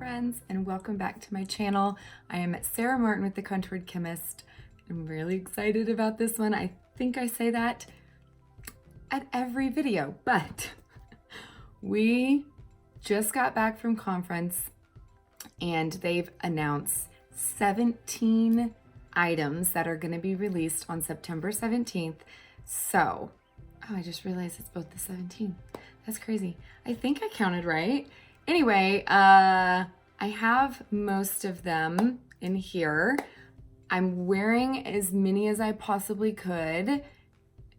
friends, and welcome back to my channel. I am Sarah Martin with The Contoured Chemist. I'm really excited about this one. I think I say that at every video, but we just got back from conference and they've announced 17 items that are going to be released on September 17th. So, oh, I just realized it's both the 17th. That's crazy. I think I counted right. Anyway, I have most of them in here. I'm wearing as many as I possibly could,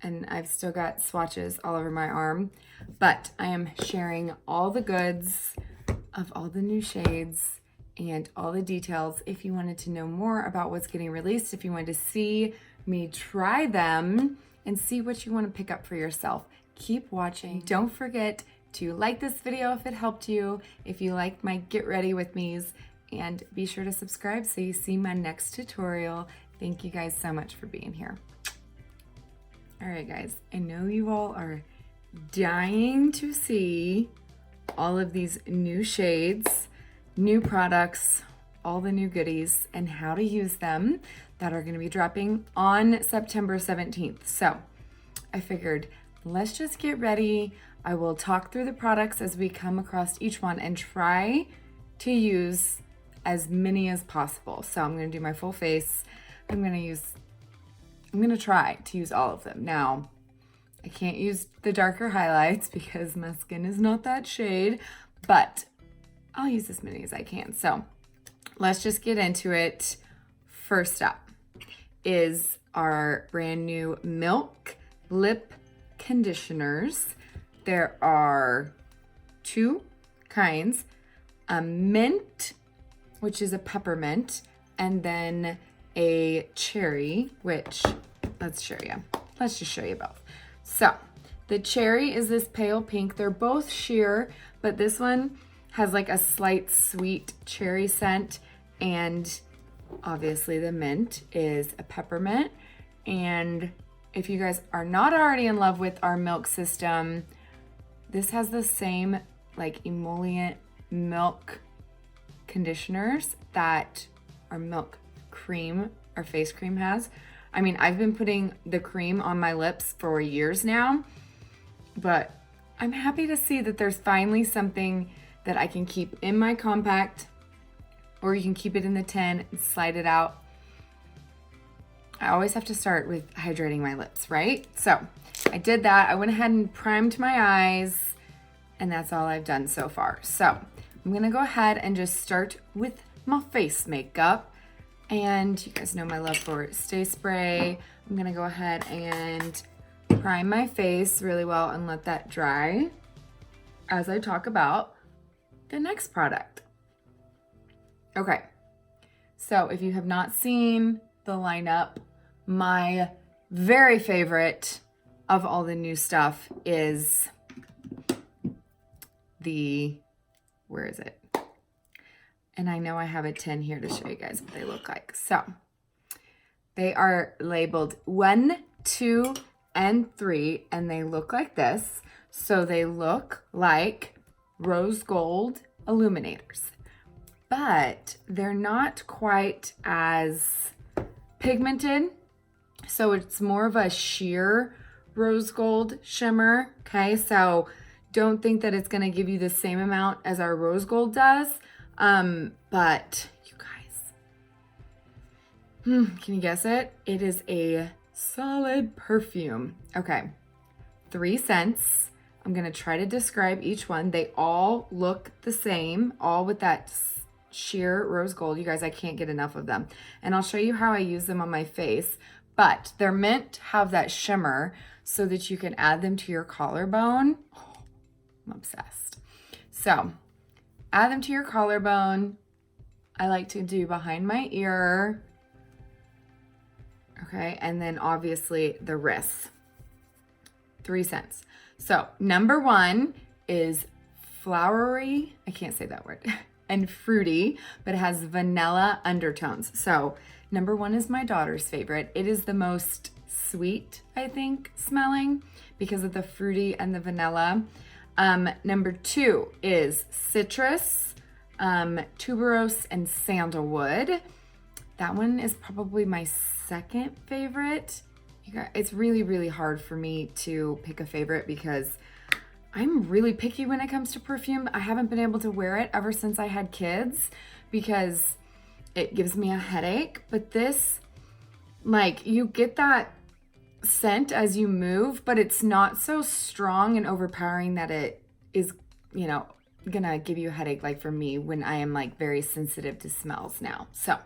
and I've still got swatches all over my arm, but I am sharing all the goods of all the new shades and all the details. If you wanted to know more about what's getting released, if you wanted to see me try them and see what you want to pick up for yourself, keep watching. Don't forget to like this video if it helped you, if you like my get ready with me's, and be sure to subscribe so you see my next tutorial. Thank you guys so much for being here. All right guys, I know you all are dying to see all of these new shades, new products, all the new goodies, and how to use them that are going to be dropping on September 17th. So I figured, let's just get ready. I will talk through the products as we come across each one and try to use as many as possible. So I'm going to do my full face. I'm going to try to use all of them. Now, I can't use the darker highlights because my skin is not that shade, but I'll use as many as I can. So let's just get into it. First up is our brand new Milk Lip Conditioners. There are two kinds, a mint, which is a peppermint, and then a cherry, which, let's just show you both. So the cherry is this pale pink. They're both sheer, but this one has like a slight sweet cherry scent, and obviously the mint is a peppermint. And if you guys are not already in love with our milk system, this has the same like emollient milk conditioners that our milk cream, our face cream has. I mean, I've been putting the cream on my lips for years now, but I'm happy to see that there's finally something that I can keep in my compact, or you can keep it in the tin and slide it out. I always have to start with hydrating my lips, right? So I did that. I went ahead and primed my eyes, and that's all I've done so far. So I'm gonna go ahead and just start with my face makeup. And you guys know my love for Stay Spray. I'm gonna go ahead and prime my face really well and let that dry as I talk about the next product. Okay, so if you have not seen the lineup, my very favorite of all the new stuff is where is it? And I know I have a tin here to show you guys what they look like. So they are labeled 1, 2, and 3, and they look like this. So they look like rose gold illuminators, but they're not quite as pigmented. So it's more of a sheer rose gold shimmer. Okay, so don't think that it's gonna give you the same amount as our rose gold does. But you guys, can you guess it? It is a solid perfume. Okay, 3 scents. I'm gonna try to describe each one. They all look the same, all with that sheer rose gold. You guys, I can't get enough of them. And I'll show you how I use them on my face, but they're meant to have that shimmer so that you can add them to your collarbone. Oh, I'm obsessed. So add them to your collarbone. I like to do behind my ear. Okay, and then obviously the wrists. 3 scents. So number 1 is flowery, I can't say that word, and fruity, but it has vanilla undertones. So number 1 is my daughter's favorite. It is the most sweet, I think, smelling because of the fruity and the vanilla. Number 2 is citrus, Tuberose and Sandalwood. That one is probably my second favorite. It's really, really hard for me to pick a favorite because I'm really picky when it comes to perfume. I haven't been able to wear it ever since I had kids because it gives me a headache. But this, like, you get that scent as you move, but it's not so strong and overpowering that it is, you know, gonna give you a headache like for me when I am like very sensitive to smells now. So,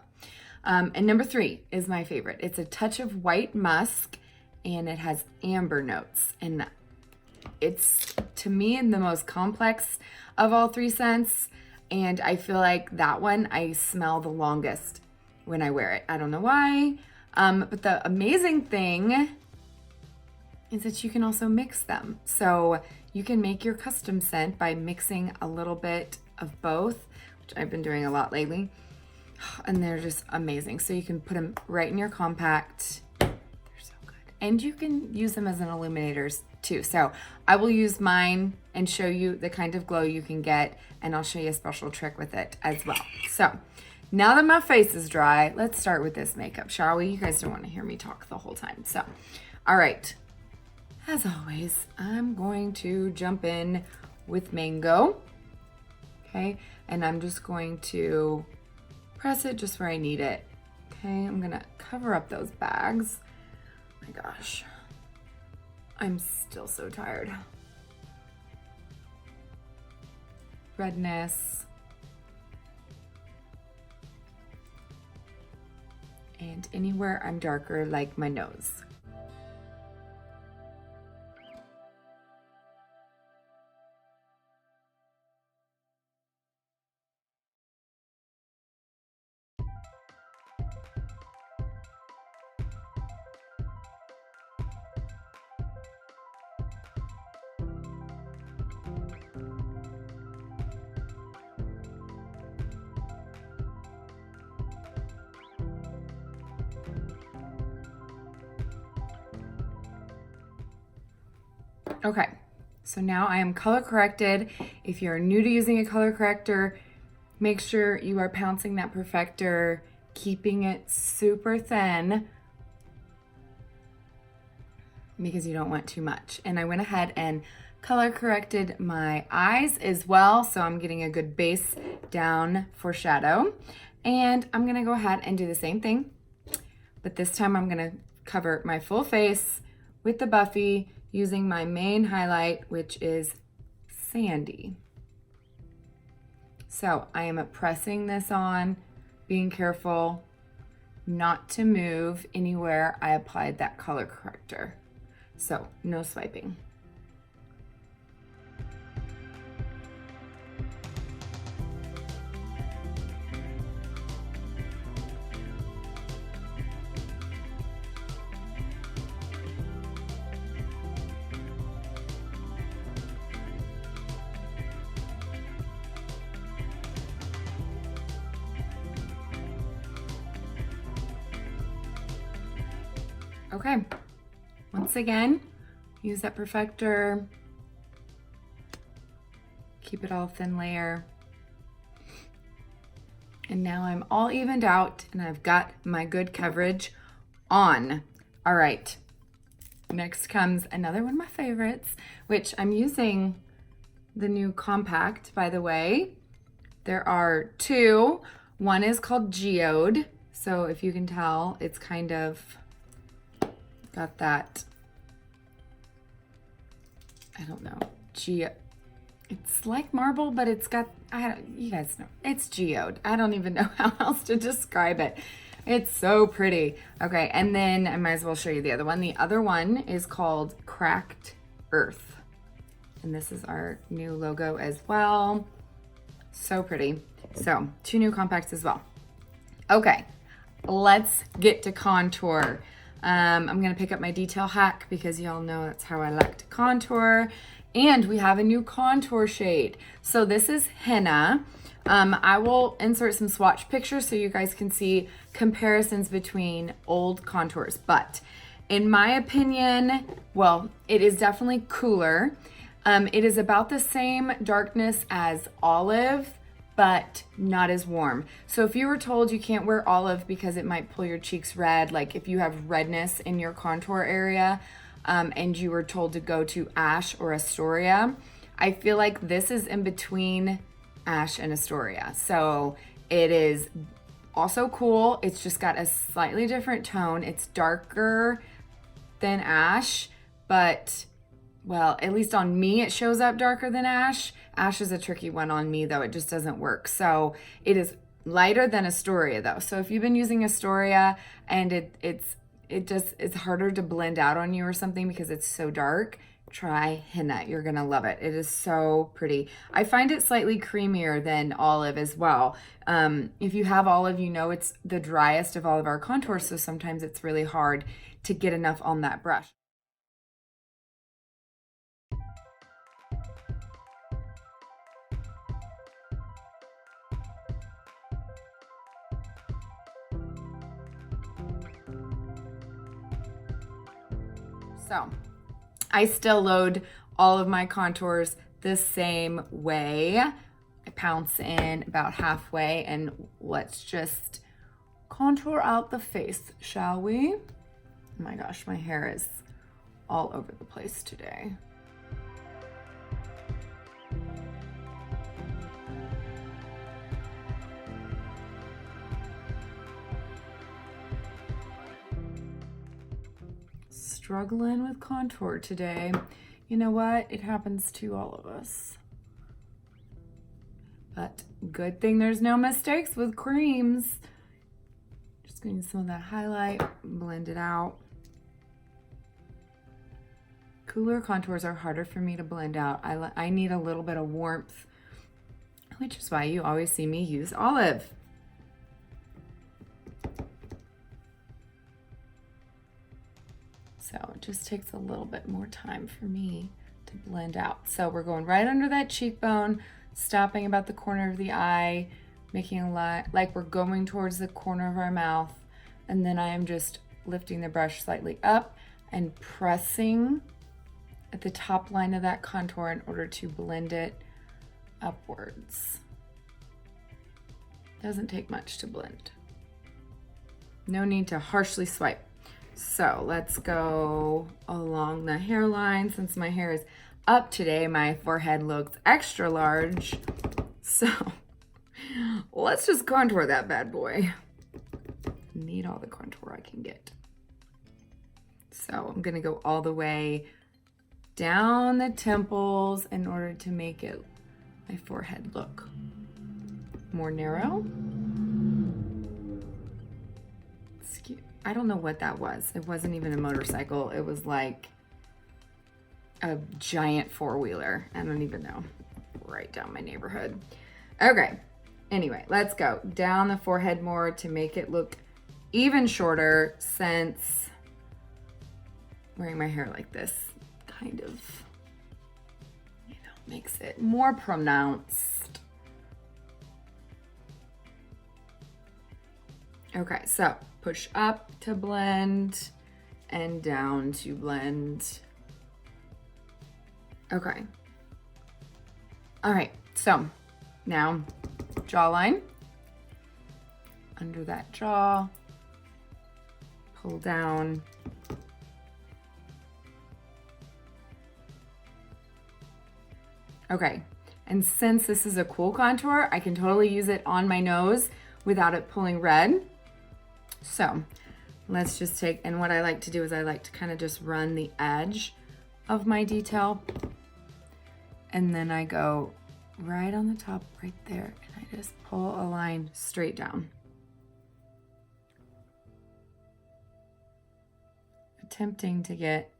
and number 3 is my favorite. It's a touch of white musk and it has amber notes. And it's, to me, the most complex of all 3 scents. And I feel like that one I smell the longest when I wear it. I don't know why. But the amazing thing is that you can also mix them. So you can make your custom scent by mixing a little bit of both, which I've been doing a lot lately. And they're just amazing. So you can put them right in your compact. They're so good. And you can use them as an illuminators too. So I will use mine and show you the kind of glow you can get, and I'll show you a special trick with it as well. So now that my face is dry, let's start with this makeup, shall we? You guys don't want to hear me talk the whole time. So, all right. As always, I'm going to jump in with Mango. Okay, and I'm just going to press it just where I need it. Okay, I'm gonna cover up those bags. Oh my gosh, I'm still so tired. Redness. And anywhere I'm darker, like my nose. Okay, so now I am color corrected. If you're new to using a color corrector, make sure you are pouncing that perfector, keeping it super thin because you don't want too much. And I went ahead and color corrected my eyes as well, so I'm getting a good base down for shadow. And I'm gonna go ahead and do the same thing, but this time I'm gonna cover my full face with the Buffy using my main highlight, which is Sandy. So I am pressing this on, being careful not to move anywhere I applied that color corrector. So no swiping. Okay, once again, use that perfector, keep it all thin layer. And now I'm all evened out and I've got my good coverage on. All right, next comes another one of my favorites, which I'm using the new compact, by the way. There are 2. One is called Geode. So if you can tell, it's kind of got that, I don't know, it's like marble, but it's got, you guys know, it's Geode. I don't even know how else to describe it. It's so pretty. Okay, and then I might as well show you the other one. The other one is called Cracked Earth. And this is our new logo as well. So pretty. So 2 new compacts as well. Okay, let's get to contour. I'm gonna pick up my detail hack because y'all know that's how I like to contour. And we have a new contour shade. So this is Henna. I will insert some swatch pictures so you guys can see comparisons between old contours. But in my opinion, well, it is definitely cooler. It is about the same darkness as Olive, but not as warm. So if you were told you can't wear olive because it might pull your cheeks red, like if you have redness in your contour area, and you were told to go to Ash or Astoria, I feel like this is in between Ash and Astoria. So it is also cool. It's just got a slightly different tone. It's darker than Ash, but well, at least on me, it shows up darker than Ash. Ash is a tricky one on me though. It just doesn't work. So it is lighter than Astoria though. So if you've been using Astoria and it's harder to blend out on you or something because it's so dark, try henna. You're gonna love it. It is so pretty. I find it slightly creamier than olive as well. If you have olive, you know it's the driest of all of our contours, so sometimes it's really hard to get enough on that brush. So I still load all of my contours the same way. I pounce in about halfway and let's just contour out the face, shall we? Oh my gosh, my hair is all over the place today. Struggling with contour today. You know what? It happens to all of us. But good thing there's no mistakes with creams. Just gonna use some of that highlight, blend it out. Cooler contours are harder for me to blend out. I need a little bit of warmth, which is why you always see me use olive. So it just takes a little bit more time for me to blend out. So we're going right under that cheekbone, stopping about the corner of the eye, making a line like we're going towards the corner of our mouth. And then I am just lifting the brush slightly up and pressing at the top line of that contour in order to blend it upwards. Doesn't take much to blend. No need to harshly swipe. So let's go along the hairline. Since my hair is up today, my forehead looks extra large. So let's just contour that bad boy. Need all the contour I can get. So I'm gonna go all the way down the temples in order to make it my forehead look more narrow. I don't know what that was. It wasn't even a motorcycle. It was like a giant four-wheeler. I don't even know. Right down my neighborhood. Okay. Anyway, let's go down the forehead more to make it look even shorter, since wearing my hair like this kind of, you know, makes it more pronounced. Okay, so push up to blend and down to blend. Okay. All right, so now jawline. Under that jaw, pull down. Okay, and since this is a cool contour, I can totally use it on my nose without it pulling red. So let's just take, and what I like to do is I like to kind of just run the edge of my detail, and then I go right on the top right there, and I just pull a line straight down. Attempting to get,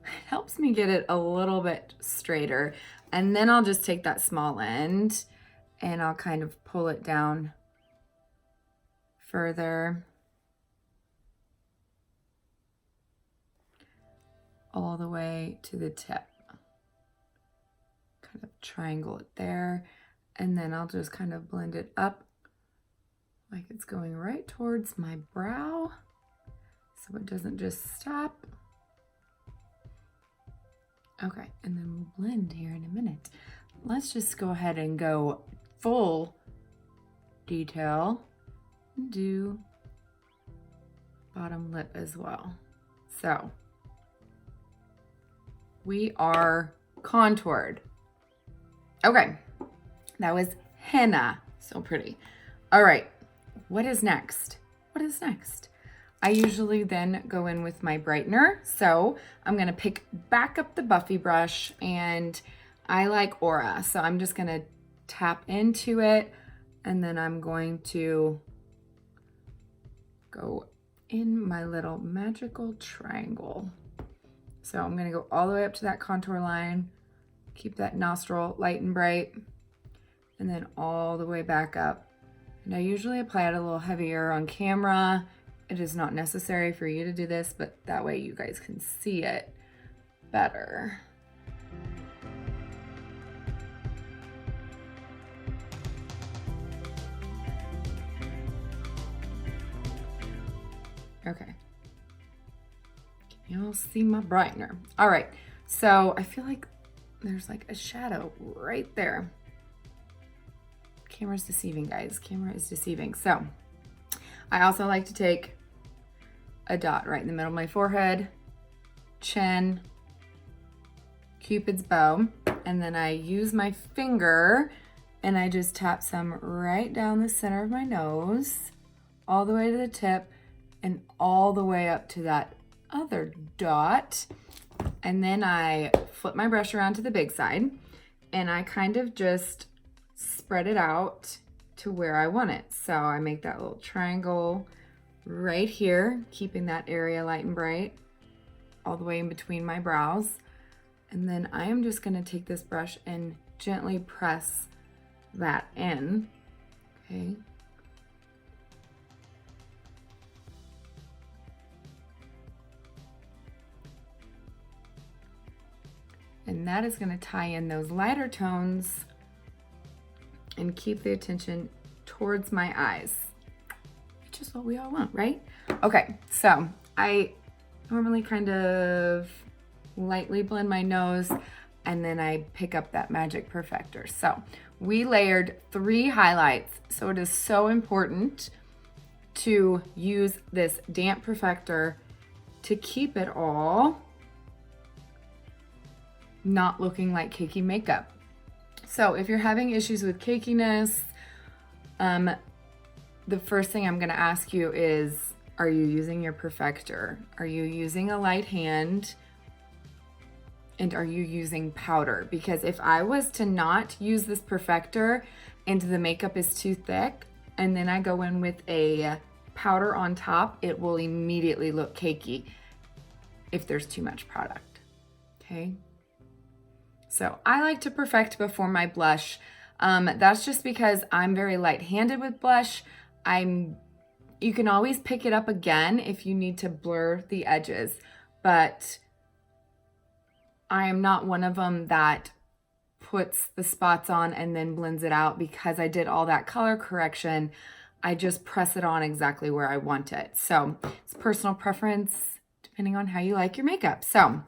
it helps me get it a little bit straighter, and then I'll just take that small end and I'll kind of pull it down further. All the way to the tip. Kind of triangle it there, and then I'll just kind of blend it up like it's going right towards my brow, so it doesn't just stop. Okay, and then we'll blend here in a minute. Let's just go ahead and go full detail and do bottom lip as well. So we are contoured. Okay, that was henna. So pretty. All right, what is next? What is next? I usually then go in with my brightener. So I'm gonna pick back up the Buffy brush, and I like Aura. So I'm just gonna tap into it, and then I'm going to go in my little magical triangle. So I'm gonna go all the way up to that contour line, keep that nostril light and bright, and then all the way back up. And I usually apply it a little heavier on camera. It is not necessary for you to do this, but that way you guys can see it better. Okay. You'll see my brightener. All right, so I feel like there's like a shadow right there. Camera's deceiving, guys. Camera is deceiving. So I also like to take a dot right in the middle of my forehead, chin, Cupid's bow, and then I use my finger and I just tap some right down the center of my nose, all the way to the tip, and all the way up to that other dot. And then I flip my brush around to the big side and I kind of just spread it out to where I want it. So I make that little triangle right here, keeping that area light and bright all the way in between my brows. And then I am just gonna take this brush and gently press that in, okay? And that is gonna tie in those lighter tones and keep the attention towards my eyes, which is what we all want, right? Okay, so I normally kind of lightly blend my nose and then I pick up that Magic Perfector. So we layered 3 highlights. So it is so important to use this damp perfector to keep it all not looking like cakey makeup. So if you're having issues with cakiness, the first thing I'm gonna ask you is, are you using your perfector? Are you using a light hand? And are you using powder? Because if I was to not use this perfector and the makeup is too thick, and then I go in with a powder on top, it will immediately look cakey if there's too much product, okay? So I like to perfect before my blush. That's just because I'm very light-handed with blush. You can always pick it up again if you need to blur the edges, but I am not one of them that puts the spots on and then blends it out because I did all that color correction. I just press it on exactly where I want it. So it's personal preference depending on how you like your makeup. So,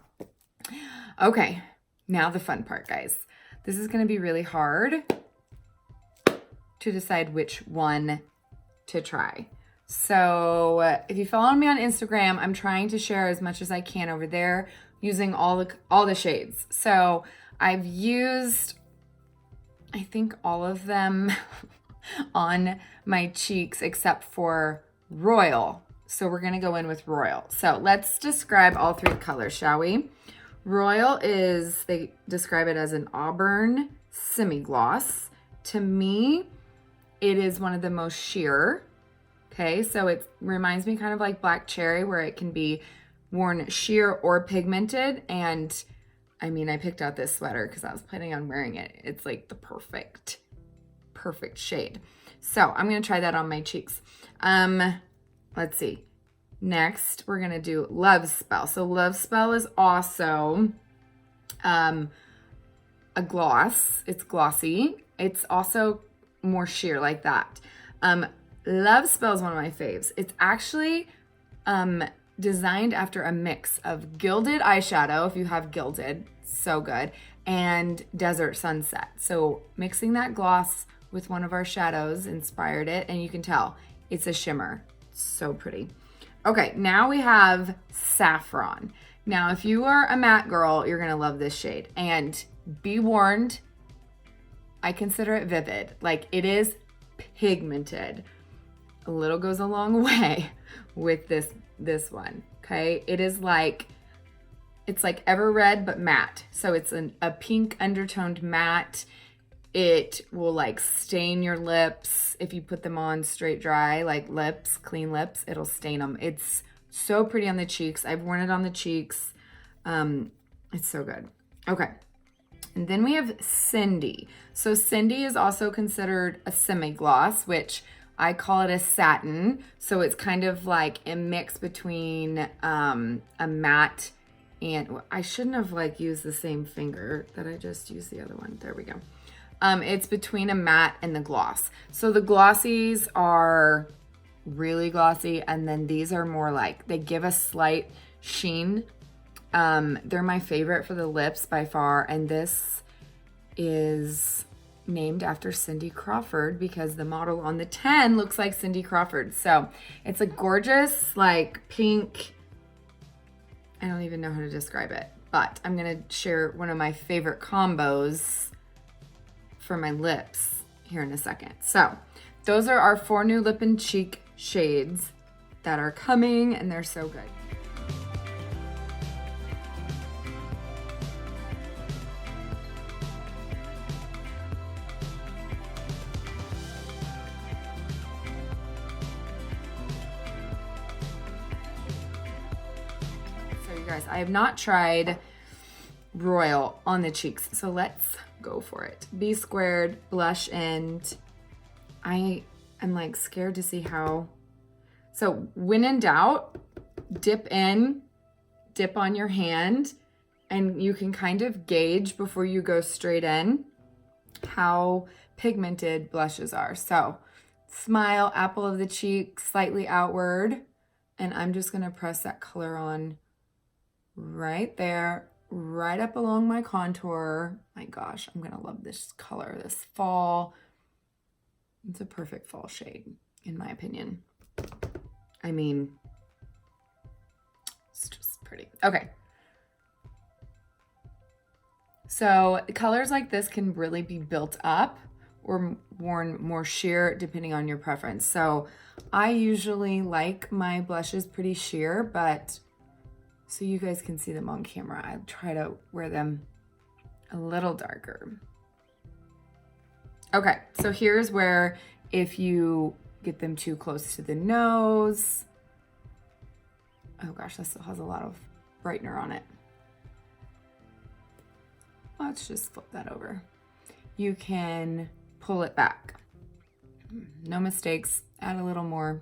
okay, now the fun part, guys. This is gonna be really hard to decide which one to try. So if you follow me on Instagram, I'm trying to share as much as I can over there using all the shades. So I've used, I think, all of them on my cheeks except for Royal. So we're gonna go in with Royal. So let's describe all 3 colors, shall we? Royal is, they describe it as an auburn semi-gloss. To me, it is one of the most sheer. Okay, so it reminds me kind of like Black Cherry, where it can be worn sheer or pigmented. And I mean, I picked out this sweater because I was planning on wearing it. It's like the perfect shade. So I'm gonna try that on my cheeks. Let's see. Next, we're gonna do Love Spell. So Love Spell is also a gloss. It's glossy. It's also more sheer like that. Love Spell is one of my faves. It's actually designed after a mix of Gilded eyeshadow, if you have Gilded, so good, and Desert Sunset. So mixing that gloss with one of our shadows, inspired it, and you can tell it's a shimmer. So pretty. Okay, now we have Saffron. Now, if you are a matte girl, you're gonna love this shade. And be warned, I consider it vivid. Like, it is pigmented. A little goes a long way with this one, okay? It is like, it's like Ever Red, but matte. So it's a pink undertoned matte. It will like stain your lips if you put them on straight dry, like lips, clean lips, it'll stain them. It's so pretty on the cheeks. I've worn it on the cheeks. It's so good. Okay. And then we have Cindy. So Cindy is also considered a semi-gloss, which I call it a satin. So it's kind of like a mix between a matte and, I shouldn't have like used the same finger that I just used the other one. There we go. It's between a matte and the gloss. So the glossies are really glossy, and then these are more like, they give a slight sheen. They're my favorite for the lips by far, and this is named after Cindy Crawford because the model on the 10 looks like Cindy Crawford. So it's a gorgeous like pink, I don't even know how to describe it, but I'm gonna share one of my favorite combos for my lips here in a second. So those are our 4 new lip and cheek shades that are coming, and they're so good. So you guys, I have not tried Royal on the cheeks, so let's go for it. B Squared blush, and I am like scared to see how. So when in doubt, dip on your hand, and you can kind of gauge before you go straight in how pigmented blushes are. So smile, apple of the cheek, slightly outward, and I'm just gonna press that color on right there, right up along my contour. My gosh, I'm gonna love this color this fall. It's a perfect fall shade, in my opinion. I mean, it's just pretty. Okay. So colors like this can really be built up or worn more sheer depending on your preference. So I usually like my blushes pretty sheer, but so you guys can see them on camera, I try to wear them a little darker. Okay, so here's where if you get them too close to the nose, oh gosh, that still has a lot of brightener on it. Let's just flip that over. You can pull it back. No mistakes, add a little more.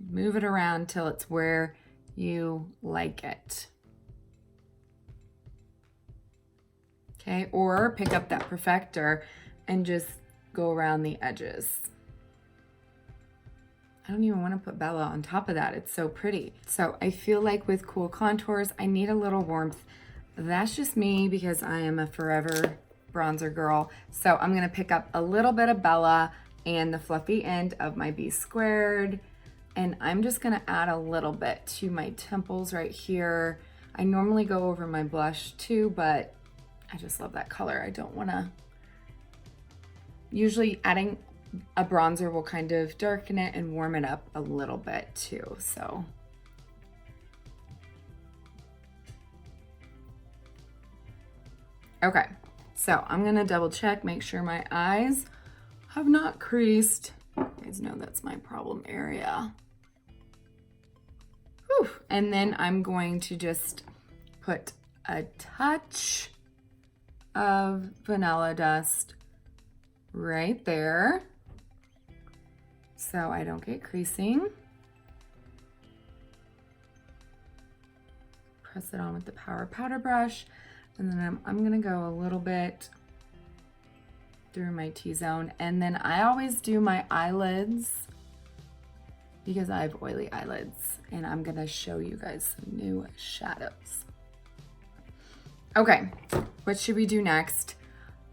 Move it around till it's where you like it. Okay, or pick up that perfector and just go around the edges. I don't even want to put Bella on top of that. It's so pretty. So I feel like with cool contours, I need a little warmth. That's just me because I am a forever bronzer girl. So I'm gonna pick up a little bit of Bella and the fluffy end of my B Squared. And I'm just gonna add a little bit to my temples right here. I normally go over my blush too, but I just love that color. I don't wanna, usually adding a bronzer will kind of darken it and warm it up a little bit too, so. Okay, so I'm gonna double check, make sure my eyes have not creased. You guys know that's my problem area. Whew. And then I'm going to just put a touch of vanilla dust right there so I don't get creasing. Press it on with the Power Powder Brush, and then I'm gonna go a little bit through my T-zone, and then I always do my eyelids because I have oily eyelids, and I'm gonna show you guys some new shadows. Okay, what should we do next?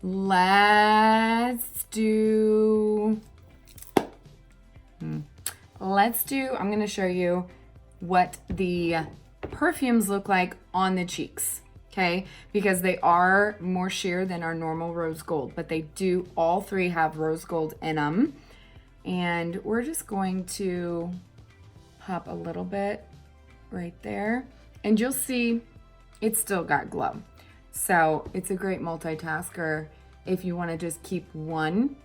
let's do, I'm going to show you what the perfumes look like on the cheeks, okay? Because they are more sheer than our normal rose gold, but they do, all three have rose gold in them. And we're just going to pop a little bit right there, and you'll see it's still got glow. So it's a great multitasker if you want to just keep one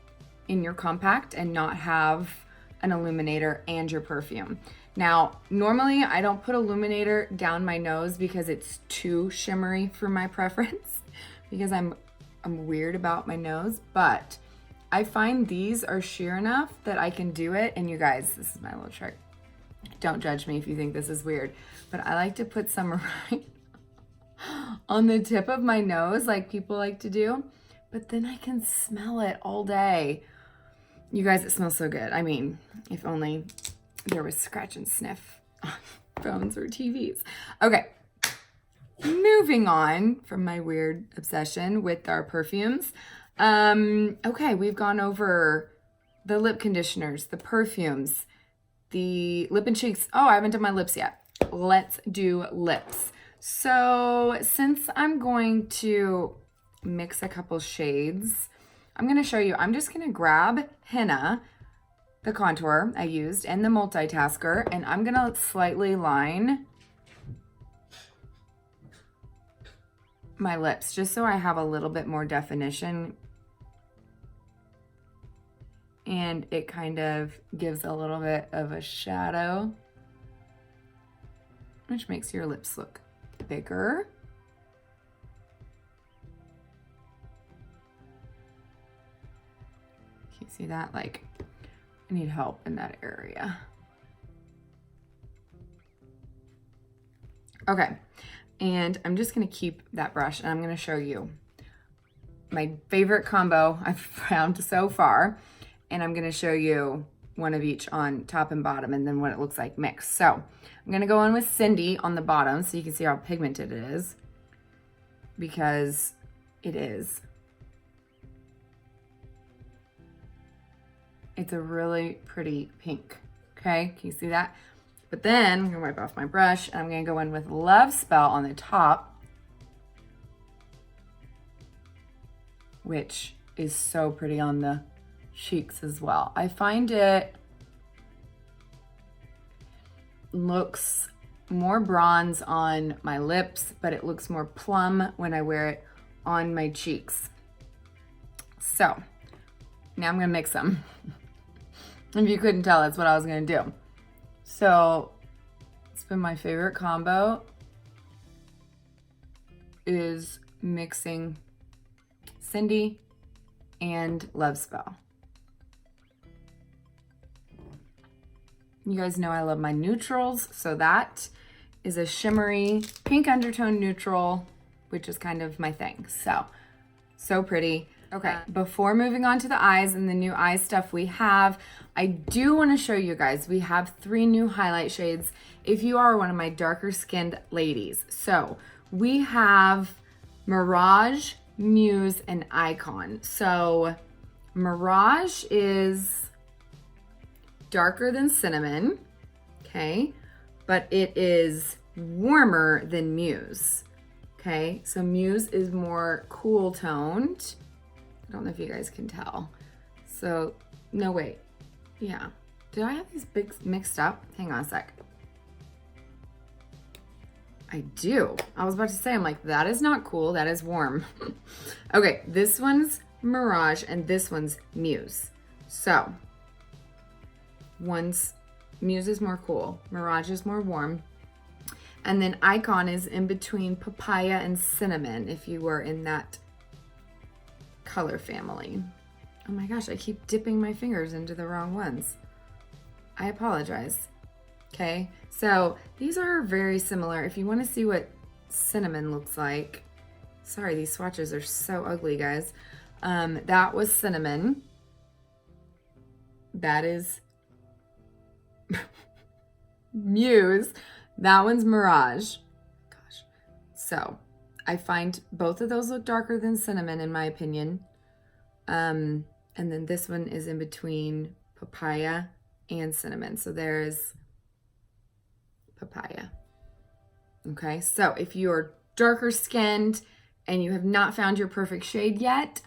in your compact and not have an illuminator and your perfume. Now, normally I don't put illuminator down my nose because it's too shimmery for my preference because I'm weird about my nose, but I find these are sheer enough that I can do it. And you guys, this is my little trick. Don't judge me if you think this is weird, but I like to put some right on the tip of my nose like people like to do, but then I can smell it all day. You guys, it smells so good. I mean, if only there was scratch and sniff on phones or TVs. Okay, moving on from my weird obsession with our perfumes. Okay, we've gone over the lip conditioners, the perfumes, the lip and cheeks. Oh, I haven't done my lips yet. Let's do lips. So since I'm going to mix a couple shades, I'm going to show you, I'm just going to grab henna, the contour I used, and the multitasker, and I'm going to slightly line my lips just so I have a little bit more definition. And it kind of gives a little bit of a shadow, which makes your lips look bigger. Can you see that? Like, I need help in that area. Okay, and I'm just gonna keep that brush and I'm gonna show you my favorite combo I've found so far. And I'm gonna show you one of each on top and bottom and then what it looks like mixed. So I'm gonna go in with Cindy on the bottom so you can see how pigmented it is, because it is. It's a really pretty pink, okay? Can you see that? But then I'm gonna wipe off my brush and I'm gonna go in with Love Spell on the top, which is so pretty on the cheeks as well. I find it looks more bronze on my lips, but it looks more plum when I wear it on my cheeks. So now I'm gonna mix them. If you couldn't tell, that's what I was gonna do. So it's been my favorite combo is mixing Cindy and Love Spell. You guys know I love my neutrals, so that is a shimmery pink undertone neutral, which is kind of my thing. So pretty. Okay, before moving on to the eyes and the new eye stuff we have, I do want to show you guys, we have 3 new highlight shades if you are one of my darker skinned ladies. So we have Mirage, Muse, and Icon. So Mirage is darker than Cinnamon, okay, but it is warmer than Muse, okay? So Muse is more cool toned. I don't know if you guys can tell. So, no, wait, yeah. Did I have these big mixed up? Hang on a sec. I do. I was about to say, I'm like, that is not cool, that is warm. Okay, this one's Mirage and this one's Muse. So, Muse is more cool, Mirage is more warm, and then Icon is in between Papaya and Cinnamon, if you were in that color family. Oh my gosh, I keep dipping my fingers into the wrong ones. I apologize. Okay, so these are very similar. If you want to see what Cinnamon looks like, sorry, these swatches are so ugly, guys. That was Cinnamon. That is Muse. That one's Mirage. Gosh. So I find both of those look darker than Cinnamon in my opinion. And then this one is in between papaya and cinnamon. So there's papaya. Okay, so if you're darker skinned and you have not found your perfect shade yet,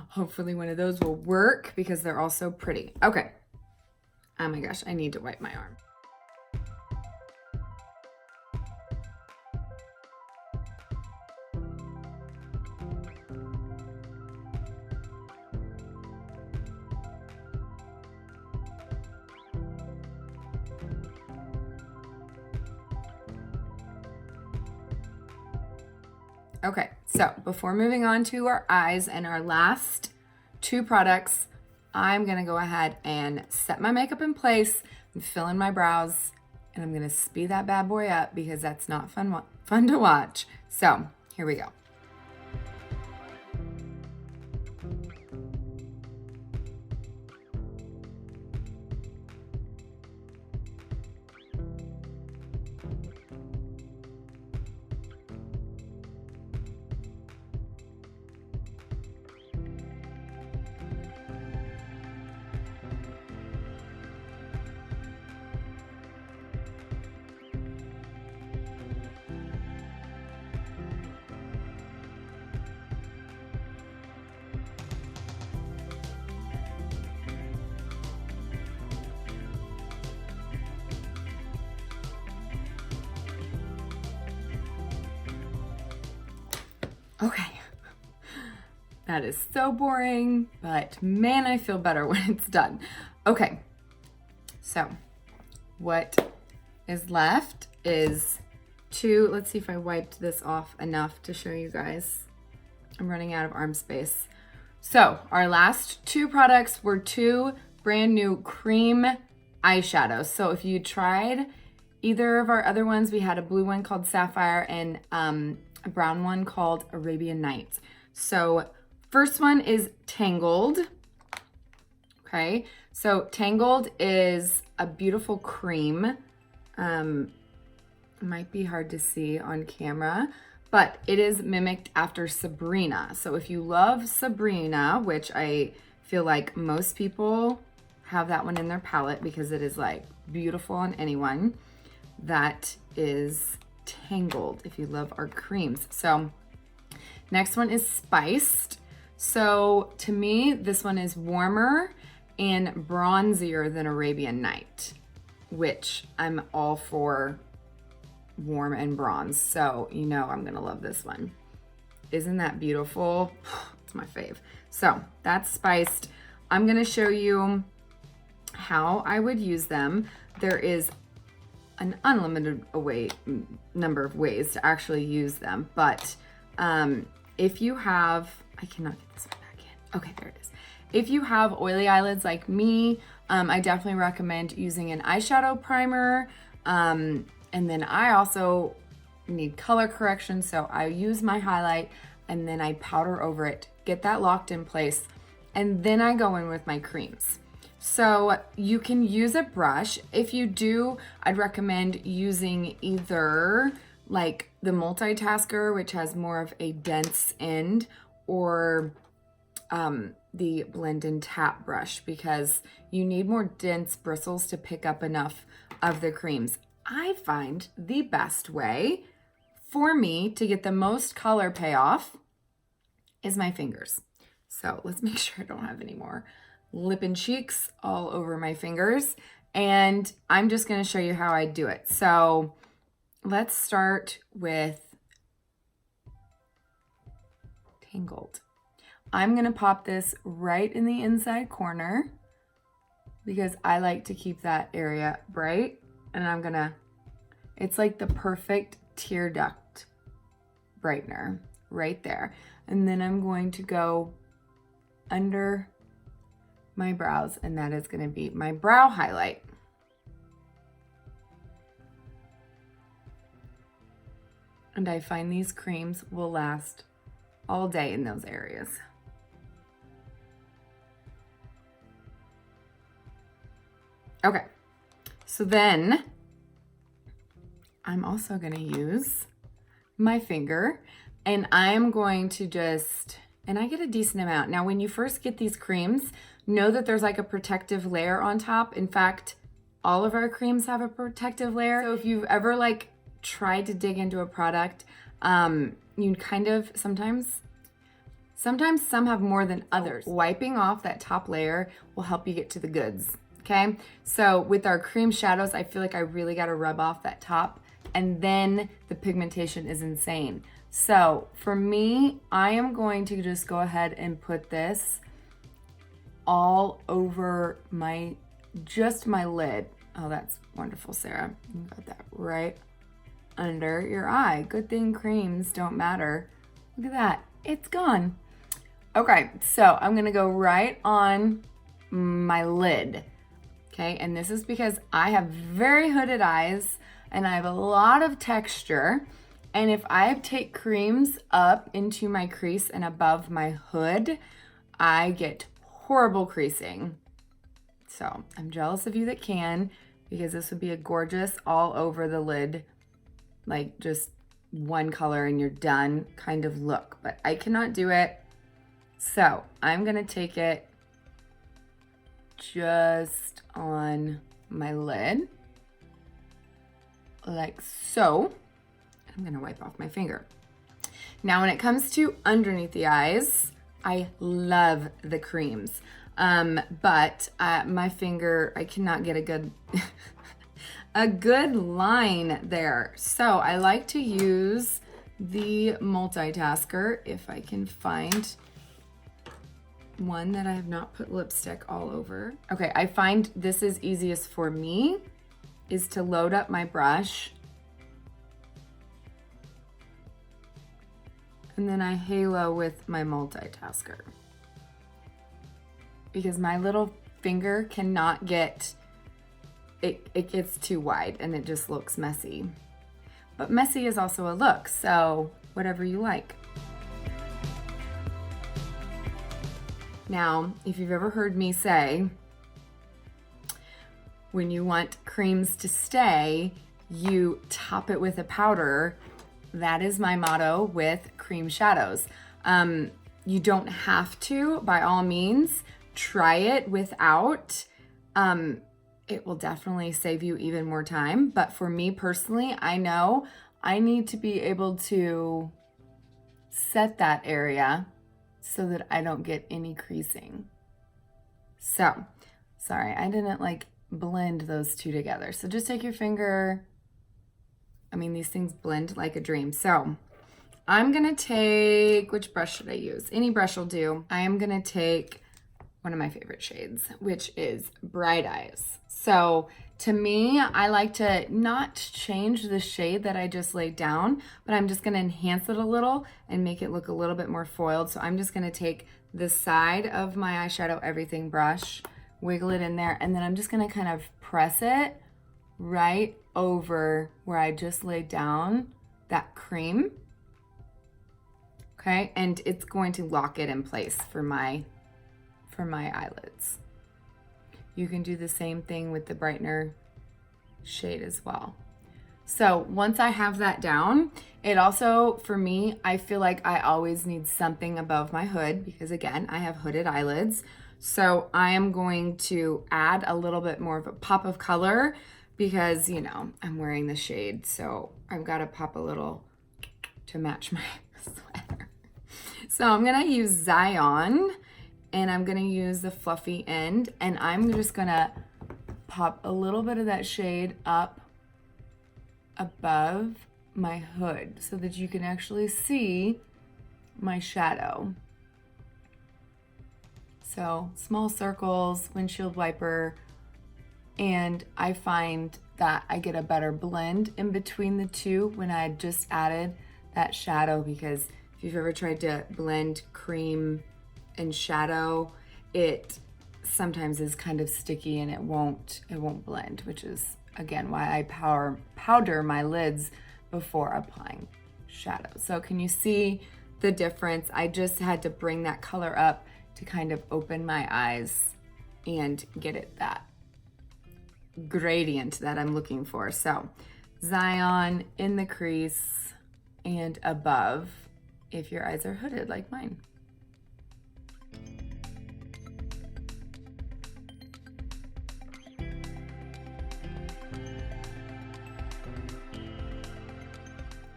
hopefully one of those will work because they're all so pretty. Okay. Oh my gosh, I need to wipe my arm. Okay, so before moving on to our eyes and our last two products, I'm gonna go ahead and set my makeup in place and fill in my brows, and I'm gonna speed that bad boy up because that's not fun to watch. So here we go. Okay, that is so boring, but man, I feel better when it's done. Okay, so what is left is two, let's see if I wiped this off enough to show you guys. I'm running out of arm space. So our last two products were two brand new cream eyeshadows. So if you tried either of our other ones, we had a blue one called Sapphire and a brown one called Arabian Nights. So first one is Tangled. Okay, so Tangled is a beautiful cream. Might be hard to see on camera, but it is mimicked after Sabrina. So if you love Sabrina, which I feel like most people have that one in their palette because it is like beautiful on anyone, that is Tangled if you love our creams. So next one is Spiced. So to me, this one is warmer and bronzier than Arabian Night, which I'm all for warm and bronze. So you know I'm gonna love this one. Isn't that beautiful? It's my fave. So that's Spiced. I'm gonna show you how I would use them. There is an unlimited number of ways to actually use them, but if you have, I cannot get this one back in. Okay, there it is. If you have oily eyelids like me, I definitely recommend using an eyeshadow primer, and then I also need color correction, so I use my highlight and then I powder over it, get that locked in place, and then I go in with my creams. So you can use a brush. If you do, I'd recommend using either like the Multitasker, which has more of a dense end, or the blend and tap brush, because you need more dense bristles to pick up enough of the creams. I find the best way for me to get the most color payoff is my fingers. So let's make sure I don't have any more lip and cheeks all over my fingers. And I'm just going to show you how I do it. So let's start with Tangled. I'm going to pop this right in the inside corner because I like to keep that area bright. And I'm going to, it's like the perfect tear duct brightener right there. And then I'm going to go under my brows, and that is going to be my brow highlight. And I find these creams will last all day in those areas. Okay, so then I'm also going to use my finger, and I'm going to just and I get a decent amount. Now, when you first get these creams, know that there's like a protective layer on top. In fact, all of our creams have a protective layer. So if you've ever like tried to dig into a product, you kind of sometimes some have more than others. Wiping off that top layer will help you get to the goods, okay? So with our cream shadows, I feel like I really gotta rub off that top, and then the pigmentation is insane. So for me, I am going to just go ahead and put this all over just my lid. Oh, that's wonderful, Sarah. You got that right under your eye. Good thing creams don't matter. Look at that, it's gone. Okay, so I'm gonna go right on my lid, okay? And this is because I have very hooded eyes and I have a lot of texture. And if I take creams up into my crease and above my hood, I get horrible creasing. So I'm jealous of you that can, because this would be a gorgeous all over the lid, like just one color and you're done kind of look, but I cannot do it. So I'm gonna take it just on my lid, like so. I'm gonna wipe off my finger. Now, when it comes to underneath the eyes, I love the creams, but my finger, I cannot get a good a good line there. So I like to use the Multitasker if I can find one that I have not put lipstick all over. Okay, I find this is easiest for me is to load up my brush and then I halo with my Multitasker, because my little finger cannot get, it gets too wide and it just looks messy. But messy is also a look, so whatever you like. Now, if you've ever heard me say, when you want creams to stay, you top it with a powder. That is my motto with cream shadows. You don't have to, by all means, try it without. It will definitely save you even more time. But for me personally, I know I need to be able to set that area so that I don't get any creasing. So, sorry, I didn't like blend those two together. So just take your finger. I mean, these things blend like a dream. So I'm gonna take, which brush should I use? Any brush will do. I am gonna take one of my favorite shades, which is Bright Eyes. So to me, I like to not change the shade that I just laid down, but I'm just gonna enhance it a little and make it look a little bit more foiled. So I'm just gonna take the side of my eyeshadow everything brush, wiggle it in there, and then I'm just gonna kind of press it right over where I just laid down that cream. Okay, and it's going to lock it in place for my eyelids. You can do the same thing with the brightener shade as well. So once I have that down, it also, for me, I feel like I always need something above my hood because again, I have hooded eyelids. So I am going to add a little bit more of a pop of color because, you know, I'm wearing the shade. So I've got to pop a little to match my sweater. So I'm gonna use Zion and I'm gonna use the fluffy end and I'm just gonna pop a little bit of that shade up above my hood so that you can actually see my shadow. So small circles, windshield wiper, and I find that I get a better blend in between the two when I just added that shadow, because if you've ever tried to blend cream and shadow, it sometimes is kind of sticky and it won't blend, which is again why I powder my lids before applying shadow. So can you see the difference? I just had to bring that color up to kind of open my eyes and get it that gradient that I'm looking for. So Zion in the crease and above if your eyes are hooded like mine.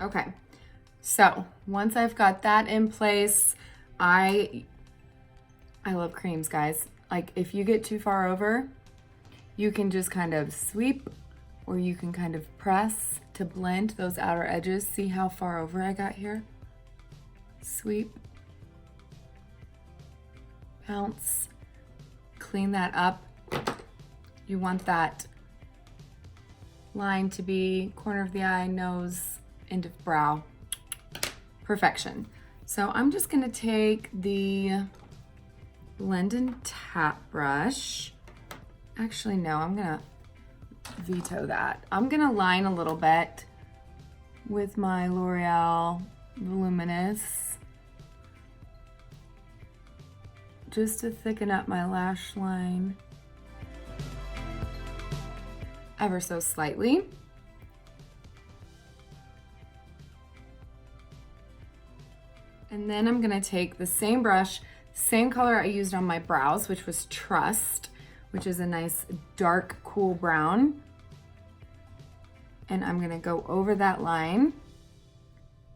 Okay, so once I've got that in place, I love creams, guys. Like, if you get too far over, you can just kind of sweep, or you can kind of press to blend those outer edges. See how far over I got here? Sweep, bounce, clean that up. You want that line to be corner of the eye, nose, end of brow. Perfection. So I'm just gonna take the blend and tap brush. Actually, no, I'm gonna veto that. I'm gonna line a little bit with my Loreal Voluminous just to thicken up my lash line ever so slightly. And then I'm gonna take the same brush, same color I used on my brows, which was Trust, which is a nice dark, cool brown. And I'm gonna go over that line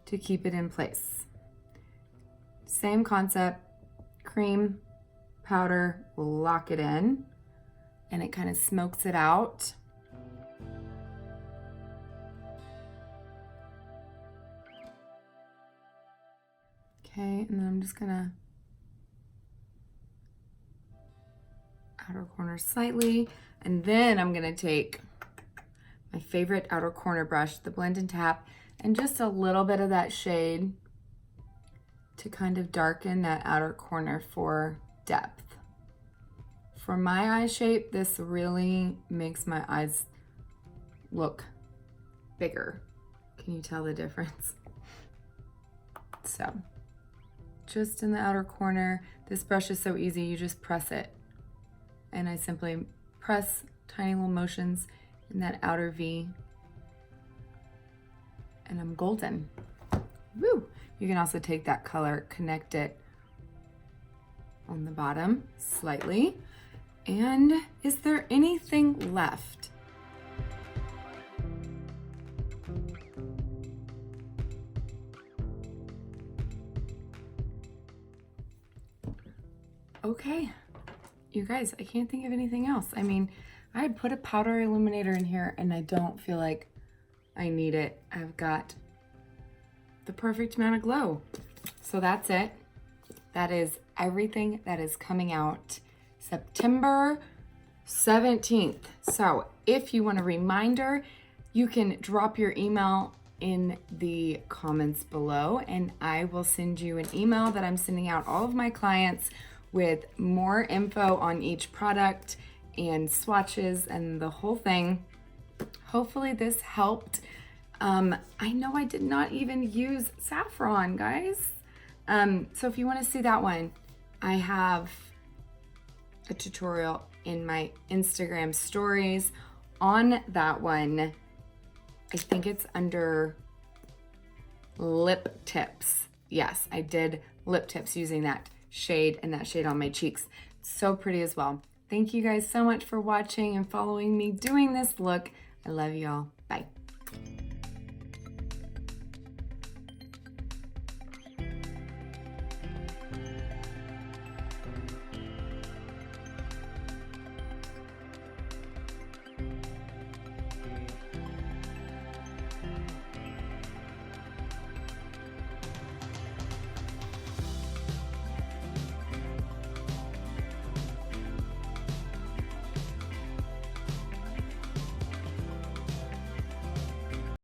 to keep it in place. Same concept, cream, powder, will lock it in, and it kind of smokes it out. Okay, and then I'm just gonna outer corner slightly, and then I'm gonna take my favorite outer corner brush, the blend and tap, and just a little bit of that shade to kind of darken that outer corner for depth. For my eye shape, this really makes my eyes look bigger. Can you tell the difference? So, just in the outer corner. This brush is so easy, you just press it. And I simply press tiny little motions in that outer V. And I'm golden. Woo! You can also take that color, connect it on the bottom slightly. And is there anything left? Okay, you guys, I can't think of anything else. I mean, I had put a powder illuminator in here and I don't feel like I need it. I've got the perfect amount of glow. So that's it. That is everything that is coming out September 17th. So if you want a reminder, you can drop your email in the comments below and I will send you an email that I'm sending out all of my clients with more info on each product and swatches and the whole thing. Hopefully this helped. I know I did not even use Saffron, guys. So if you want to see that one, I have a tutorial in my Instagram stories on that one. I think it's under lip tips. Yes, I did lip tips using that shade and that shade on my cheeks. So pretty as well. Thank you guys so much for watching and following me doing this look. I love y'all. Bye.